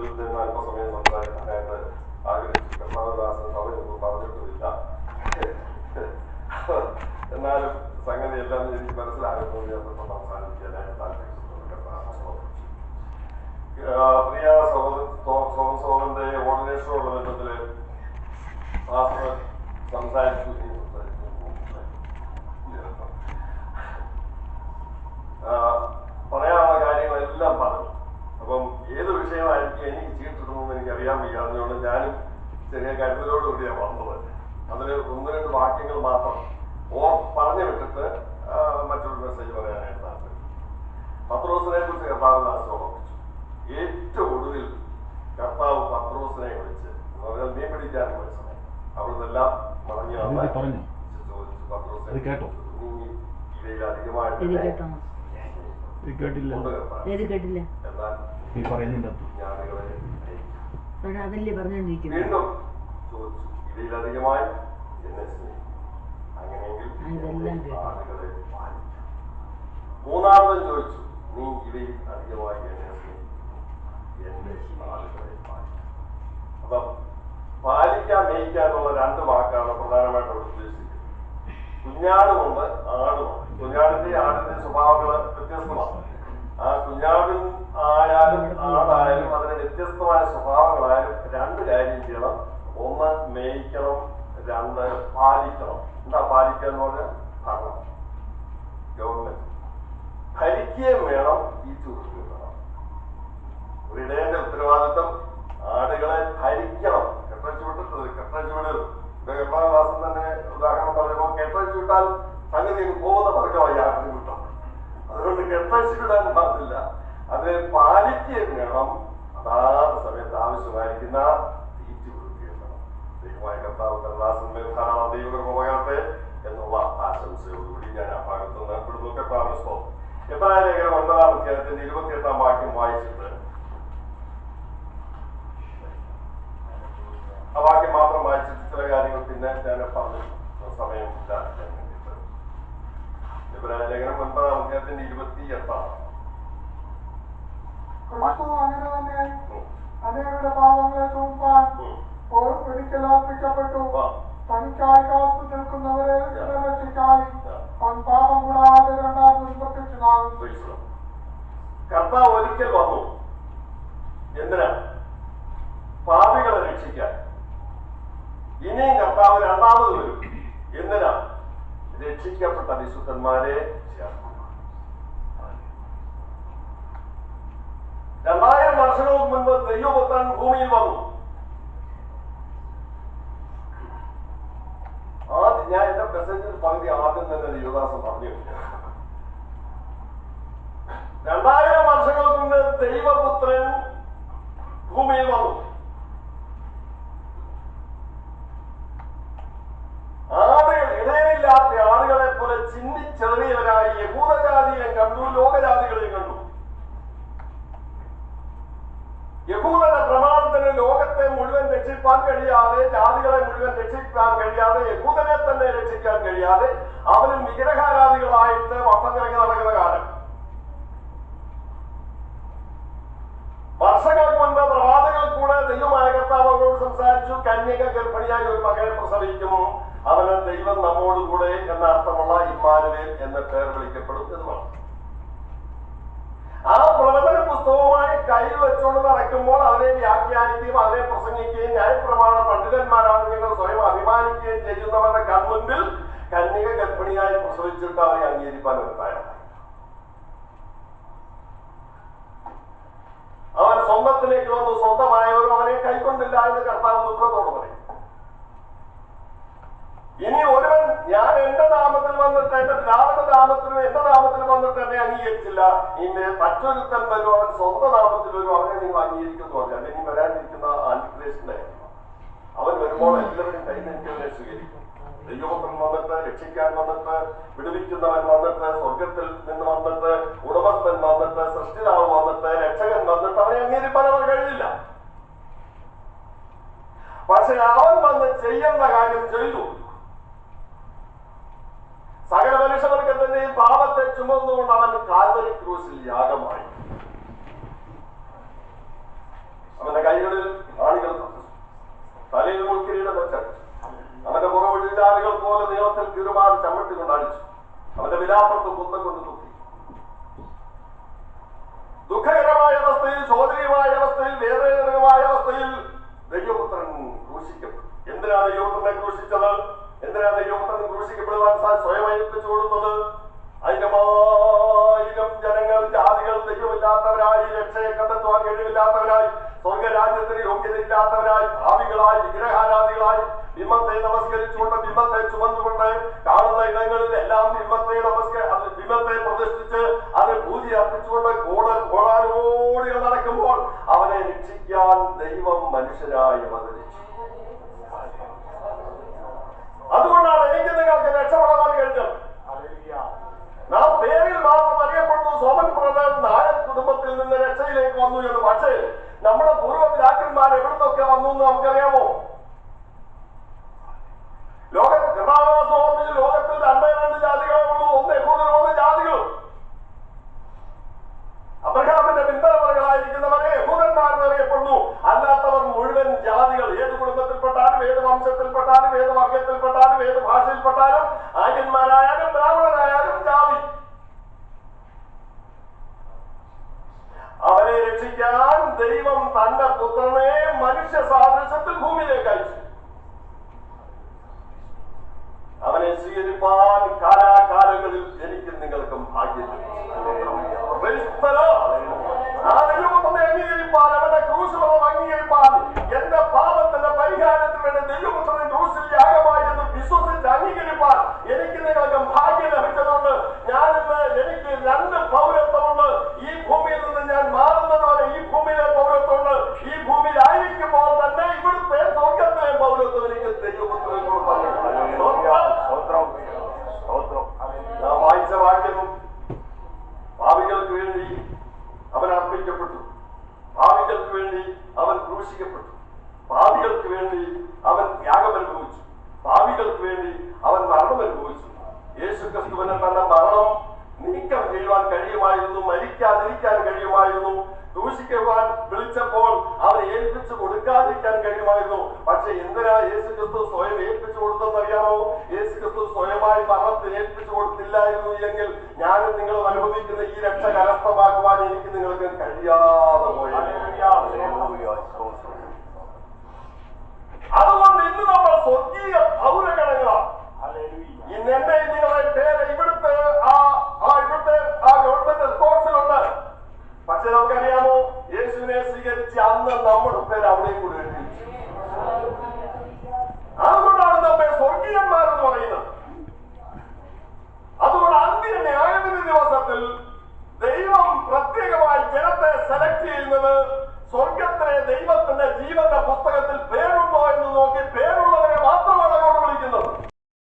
നിന്ന് അല്പസമയം സംസാരിക്കാനായിട്ട് ആഗ്രഹിച്ചു. കർത്താവദാസൻ സഭയൊന്നും പറഞ്ഞിട്ടുമില്ല. എന്നാലും സംഗതി എല്ലാം എനിക്ക് മനസ്സിലാകുന്നത് എന്നപ്പോൾ സംസാരിക്കാനായിട്ട് താല്പര്യപ്പെടുന്നു. പ്രിയ സോമന്റെ ഓർഡിനേഷനോടുള്ള ബന്ധത്തില് സംസാരിച്ചു. പറയാനുള്ള കാര്യങ്ങളെല്ലാം പറഞ്ഞു. അപ്പം ഏത് വിഷയമായിരിക്കും എനിക്ക് ചീട്ടിടുന്നതെന്ന് എനിക്ക് അറിയാൻ വയ്യ. അതുകൊണ്ട് ഞാനും ചെറിയ കരുതലോടുകൂടിയാണ് വന്നത്. അതിന് ഒന്ന് രണ്ട് വാക്യങ്ങൾ മാത്രം പറഞ്ഞു വിട്ടിട്ട് മറ്റൊരു മെസ്സേജ് പറയാനായിട്ട് താല്പര്യം. പത്രോസിനെ കുറിച്ച് കർത്താവിനാശം ഓർമ്മിച്ചു. ഏറ്റവും ഒടുവിൽ കർത്താവ് പത്രോസിനെ വിളിച്ച് എന്ന് പറഞ്ഞാൽ മീൻ പിടിക്കാൻ പോയ സമയം അവിടുന്നെല്ലാം മടങ്ങി ചോദിച്ചു, പത്രോസിനെ കേട്ടോ നീ ഇവയിൽ അധികമായിട്ട് വീണ്ടും ചോദിച്ചു, ഇതിലധികമായി എന്നെ സ്നേഹിക്കും, അങ്ങനെയെങ്കിൽ ആളുകളെ പാലിക്കും. മൂന്നാമതും ചോദിച്ചു, നീ ഇവയിൽ അധികമായി എന്നെ സ്നേഹിക്കും, എന്റെ ആളുകളെ പാലിക്കും. അപ്പം പാലിക്കാൻ മേയിക്കാൻ എന്നുള്ള രണ്ട് വാക്കാണ് പ്രധാനമായിട്ട് അവിടെ ഉദ്ദേശിക്കുന്നത്. കുഞ്ഞാടുമുണ്ട്, ആടുമുണ്ട്. കുഞ്ഞാടിന്റെ ആടിന്റെ സ്വഭാവങ്ങൾ വ്യത്യസ്തമാണ്. ആ കുഞ്ഞാടും ആയാലും ആടായാലും അതിന് വ്യത്യസ്തമായ സ്വഭാവങ്ങളായാലും രണ്ട് കാര്യം ചെയ്യണം. ഒന്ന് മേയിക്കണം, രണ്ട് പാലിക്കണം. എന്താ പാലിക്കുക എന്ന് പറഞ്ഞാൽ ഭരണം, ഗവൺമെന്റ് ഭരിക്കുകയും വേണം, ഈ ചുരുക്കുകയും വേണം. ഒരു ഇടയന്റെ ഉത്തരവാദിത്വം ആടുകളെ ഭരിക്കണം. കെട്ടഴിച്ചു വിടരുത്. കർത്താവദാസൻ തന്നെ ഉദാഹരണം പറയുമ്പോൾ കെട്ടഴിച്ചു വിട്ടാൽ സംഗതി പോകുന്ന പതുക്കമായി ആടിന് കിട്ടും. അതുകൊണ്ട് കെട്ടഴിച്ചു വിടാൻ പാടില്ല, അതിനെ പാലിക്കുകയും വേണം. അതാത് സമയത്ത് ആവശ്യമായിരിക്കുന്ന തീറ്റി കൊടുക്കുകയും വേണം. ദൈവമായ കർത്താവ് കർത്താസിന്മേൽ ധാരാളം ദൈവകൃപ പകരട്ടെ എന്നുള്ള ആശംസയോടുകൂടി ഞാൻ ആ ഭാഗത്ത് നിന്ന് ഏർപ്പെടുന്നു. കർത്താവിന്റെ സ്തോത്രം. എബ്രായ ലേഖനം 9-ാം അധ്യായത്തിന്റെ 28-ാം വാക്യം വായിച്ചിട്ട് ആ വാക്യം മാത്രം വായിച്ചിട്ട് ചില കാര്യങ്ങൾ പിന്നെ ഞാൻ പറഞ്ഞു സമയം ഇല്ലാതിരിക്കാൻ വേണ്ടിയിട്ട്. എബ്രായ ലേഖനം 9-ാം അധ്യായത്തിന്റെ 28. അങ്ങനെ തന്നെ അനേകരുടെ പാപങ്ങളെ ചുമപ്പാൻ ഒരിക്കലർപ്പിക്കപ്പെട്ടു. തനിക്കായി കാത്തു നിൽക്കുന്നവരെ രക്ഷിക്കായി അവൻ പാപം കൂടാതെ രണ്ടാമത് പ്രത്യക്ഷനാകും. കർത്താവ് ഒരിക്കൽ വന്നു. എന്തിനാ? പാപികളെ രക്ഷിക്കാൻ. ഇനിയും കർത്താവ് രണ്ടാമത് വരും. എന്തിനാ? രക്ഷിക്കപ്പെട്ട വിശുദ്ധന്മാരെ ചേർക്കുക. 2000 വർഷങ്ങൾക്ക് മുൻപ് ദൈവപുത്രൻ ഭൂമിയിൽ വന്നു. ആദ്യം ഞാൻ എന്റെ മെസ്സേജിൽ പകുതി ആദ്യം തന്നെ ദൈവദാസൻ പറഞ്ഞു. 2000 വർഷങ്ങൾക്ക് മുൻപ് ദൈവപുത്രൻ ഭൂമിയിൽ വന്നു. ആടുകൾ, ഇടയനില്ലാത്ത ആടുകളെ പോലെ ചിന്തിച്ചെറിയവരായി യഹൂദജാതിയെയും കണ്ടു, ലോകജാതികളെയും കണ്ടു. യഹൂദന്റെ പ്രമാണത്തിന് ലോകത്തെ മുഴുവൻ രക്ഷിക്കാൻ കഴിയാതെ, ജാതികളെ മുഴുവൻ രക്ഷിക്കാൻ കഴിയാതെ, യഹൂദനെ തന്നെ രക്ഷിക്കാൻ കഴിയാതെ അവനും വിഗ്രഹാരാധികളായിട്ട് വട്ടം കറങ്ങി നടക്കുന്ന കാലം. വർഷങ്ങൾക്ക് മുൻപ് പ്രവാചകർ കൂടെ ദൈവമായ കർത്താവ് അവരോട് സംസാരിച്ചു. കന്യക ഗർഭിണിയായി ഒരു മകനെ പ്രസവിക്കും, അവന് ദൈവം നമ്മോടുകൂടെ എന്ന അർത്ഥമുള്ള ഇമ്മാനുവേൽ എന്ന പേർ വിളിക്കപ്പെടും എന്ന് പറഞ്ഞു. ആ പ്രവചന പുസ്തകവുമായി കയ്യിൽ വെച്ചുകൊണ്ട് നടക്കുമ്പോൾ അതിനെ വ്യാഖ്യാനിക്കുകയും അതിനെ പ്രസംഗിക്കുകയും ന്യായപ്രമാണ പണ്ഡിതന്മാരാണ് ഞങ്ങൾ സ്വയം അഭിമാനിക്കുകയും ചെയ്യുന്നവരുടെ കൺമുൻപിൽ കന്യക ഗർഭിണിയായി പ്രസവിച്ചിട്ട് അവരെ അംഗീകരിക്കാൻ ഒരു തയ്യാറായി. അവൻ സ്വന്തത്തിലേക്ക് വന്നു, സ്വന്തമായവരും അവനെ കൈക്കൊണ്ടില്ല എന്ന് കർത്താവ് ദുഃഖത്തോട് പറയും. ഇനി ഒരുവൻ ഞാൻ എന്റെ നാമത്തിൽ വന്നിട്ട്, എന്റെ പിതാവിന്റെ നാമത്തിലും എന്റെ നാമത്തിൽ വന്നിട്ട് എന്നെ അംഗീകരിച്ചില്ല, ഇനി മറ്റൊരുത്തൻ വരും, അവൻ സ്വന്തം നാമത്തിൽ വരും, അവനെ നിങ്ങൾ അംഗീകരിക്കുന്നു പറഞ്ഞു. അല്ലെങ്കിൽ വരാനിരിക്കുന്ന ആന്റിക്രൈസ്റ്റിന്റെ അവൻ വരുമ്പോൾ എല്ലാവരും കൈനീട്ടിയവനെ സ്വീകരിക്കും. ദൈവപുത്രൻ വന്നിട്ട്, രക്ഷിക്കാൻ വന്നിട്ട്, വിടുവിക്കുന്നവൻ വന്നിട്ട്, സ്വർഗത്തിൽ നിന്ന് വന്നിട്ട്, ഉടമസ്ഥൻ വന്നിട്ട്, സൃഷ്ടിതാവ് വന്നിട്ട്, രക്ഷകൻ വന്നിട്ട് അവനെ അംഗീകരിക്കാൻ അവർ കഴിയില്ല. പക്ഷെ അവൻ വന്ന് ചെയ്യേണ്ട കാര്യം ചെയ്തു. സകല മനുഷ്യവർഗത്തിന്റെയും പാപത്തെ ചുമന്നുകൊണ്ട് അവൻ കാൽവരി ക്രൂശിൽ യാഗമായി. അവന്റെ കൈകളിൽ ആണികൾ തറച്ചു, തലയിൽ മുൾക്കിരീടം വെച്ചടിച്ചു, അവന്റെ പുറമൊഴിച്ചാലുകൾ പോലെ നീളത്തിൽ കിറുമാറി ചവിട്ടി കൊണ്ട് അടിച്ചു, അവന്റെ വിലാപ്പുറത്ത് കുന്തം കൊണ്ട് തുപ്പി. ദുഃഖകരമായ അവസ്ഥയിൽ, ശോചനീയമായ അവസ്ഥയിൽ, വേദനാജനകമായ അവസ്ഥയിൽ ദൈവപുത്രൻ ക്രൂശിക്കപ്പെട്ടു. എന്തിനാ ദൈവപുത്രനെ ക്രൂശിച്ചത്? എന്തിനാ ദൈവപുത്രൻ ക്രൂശിക്കപ്പെടുവാൻ സ്വയം ഏൽപ്പിച്ചു കൊടുത്തത്? 1000 ജനങ്ങൾ, ജാതികൾ ദൈവമില്ലാത്തവരായി, രക്ഷയെ കണ്ടെത്തുവാൻ കഴിവില്ലാത്തവരായി, സ്വർഗരാജ്യത്തിന് യോഗ്യതയില്ലാത്തവരായി, ഭാവികളായി, വിഗ്രഹാരാധികളായി, ബിംബത്തെ നമസ്കരിച്ചുകൊണ്ട്, ബിംബത്തെ ചുമന്നുകൊണ്ട്, കാണുന്ന ഇടങ്ങളിൽ എല്ലാം ബിംബത്തെ പ്രതിഷ്ഠിച്ച് അത് പൂജ അർപ്പിച്ചുകൊണ്ട് കോടാനുകോടികൾ നടക്കുമ്പോൾ അവനെ രക്ഷിക്കാൻ ദൈവം മനുഷ്യരായി അവതരിച്ചു. അതുകൊണ്ടാണ് എനിക്ക് നിങ്ങൾക്ക് രക്ഷപ്പെടാൻ കഴിഞ്ഞത്. നാം പേരിൽ മാത്രം അറിയപ്പെടുന്നു സോമൻ ബ്രദർ നായർ കുടുംബത്തിൽ നിന്ന് രക്ഷയിലേക്ക് വന്നു എന്ന്. പക്ഷേ നമ്മുടെ പൂർവ്വപിതാക്കന്മാർ എവിടുന്നൊക്കെ വന്നു എന്ന് നമുക്കറിയാമോ? ലോകത്തിൽ 2 ജാതികളേ ഉള്ളൂ. 1 യഹൂദരും 1 ജാതികളും. അബ്രഹാമിന്റെ പിന്തലമുറകളായിരിക്കുന്നവരെ യഹൂദന്മാരെന്ന് അറിയപ്പെടുന്നു. അല്ലാത്തവർ മുഴുവൻ ജാതികൾ. ഏത് കുടുംബത്തിൽപ്പെട്ടാലും, ഏത് വംശത്തിൽപ്പെട്ടാലും, ഏത് വർഗത്തിൽപ്പെട്ടാലും, ഏത് ഭാഷയിൽപ്പെട്ടാലും, ആര്യന്മാരായാലും ബ്രാഹ്മണരായാലും ജാതി. അവരെ രക്ഷിക്കാൻ ദൈവം തന്റെ പുത്രനെ മനുഷ്യ സാദൃശ്യത്തിൽ ഭൂമിയിലേക്ക് അയച്ചു. അവനെ സ്വീകരിപ്പാൻ കാലാകാലങ്ങളിൽ എനിക്കും നിങ്ങൾക്കും ഭാഗ്യം. ആ ദൈവപുത്രനെ അംഗീകരിപ്പാൻ, അവന്റെ ക്രൂശ് അംഗീകരിപ്പാൻ, എന്റെ പാപത്തിന്റെ പരിഹാരത്തിന് വേണ്ടി ദൈവപുത്രനെ ക്രൂശിൽ യാഗമായി എന്ന് വിശ്വസിച്ച് അംഗീകരിപ്പാൻ എനിക്ക് നിങ്ങൾക്കും ഭാഗ്യം ലഭിച്ചതുകൊണ്ട് ഞാനിന്ന് എനിക്ക് 2 പൗരത്വമുണ്ട്. ഈ ഭൂമിയിൽ നിന്ന് ഞാൻ മാറുന്നതുവരെ ഈ ഭൂമിയിലെ പൗരത്വമുണ്ട്. ഈ ഭൂമിയിലായിരിക്കുമ്പോൾ തന്നെ ഇവിടുത്തെ സ്വർഗത്തിലെ പൗരത്വം എനിക്ക് ദൈവപുത്രനെ കൊടുത്തു. നാം വായിച്ച വാക്യം, പാപികൾക്ക് വേണ്ടി അവൻ അർപ്പിക്കപ്പെട്ടു, പാപികൾക്ക് വേണ്ടി അവൻ ക്രൂശിക്കപ്പെട്ടു, പാപികൾക്ക് വേണ്ടി അവൻ ത്യാഗം അനുഭവിച്ചു, പാപികൾക്ക് വേണ്ടി അവൻ മരണം അനുഭവിച്ചു. യേശുക്രിസ്തുവിനെ തന്റെ മരണം നീക്കം ചെയ്യുവാൻ കഴിയുമായിരുന്നു, മരിക്കാതിരിക്കാൻ കഴിയുമായിരുന്നു, ക്രൂശിക്കുവാൻ വിളിച്ചപ്പോൾ അവനെ ഏൽപ്പിച്ചു കൊടുക്കാതിരിക്കാൻ കഴിയുമായിരുന്നു. പക്ഷെ എന്തിനാ യേശുക്രിസ്തു സ്വയം ഏൽപ്പിച്ചു കൊടുത്തെന്നറിയാമോ? യേശുക്രിസ്തു സ്വയമായി മരണത്തിന് ഏൽപ്പിച്ചു കൊടുത്തില്ലായിരുന്നു എങ്കിൽ ഞാനും നിങ്ങളും അനുഭവിക്കുന്ന ഈ രക്ഷ കരസ്ഥമാക്കുവാൻ എനിക്ക് നിങ്ങൾക്ക് കഴിയാതെ പോയി. അതുകൊണ്ട് ഇന്ന് നമ്മൾ സ്വർഗീയ പൗരഗണങ്ങളാണ്. ഇന്ന് എന്റെ നിങ്ങളുടെ പേര് ഇവിടുത്തെ ഗവൺമെന്റ് റിപ്പോർട്ട്സിലുണ്ട്. പക്ഷെ നമുക്കറിയാമോ, യേശുവിനെ സ്വീകരിച്ച് അന്ന് നമ്മുടെ പേര് അവിടെയും കൂടെ എഴുതി. അതുകൊണ്ടാണ് നമ്മെ സ്വർഗീയന്മാരെന്ന് പറയുന്നത്. അതുകൊണ്ട് അന്ത്യ ന്യായവിധി ദിവസത്തിൽ ദൈവം പ്രത്യേകമായി ജനത്തെ സെലക്ട് ചെയ്യുന്നത് സ്വർഗത്തിലെ ദൈവത്തിന്റെ ജീവന്റെ പുസ്തകത്തിൽ പേരുണ്ടോ എന്ന് നോക്കി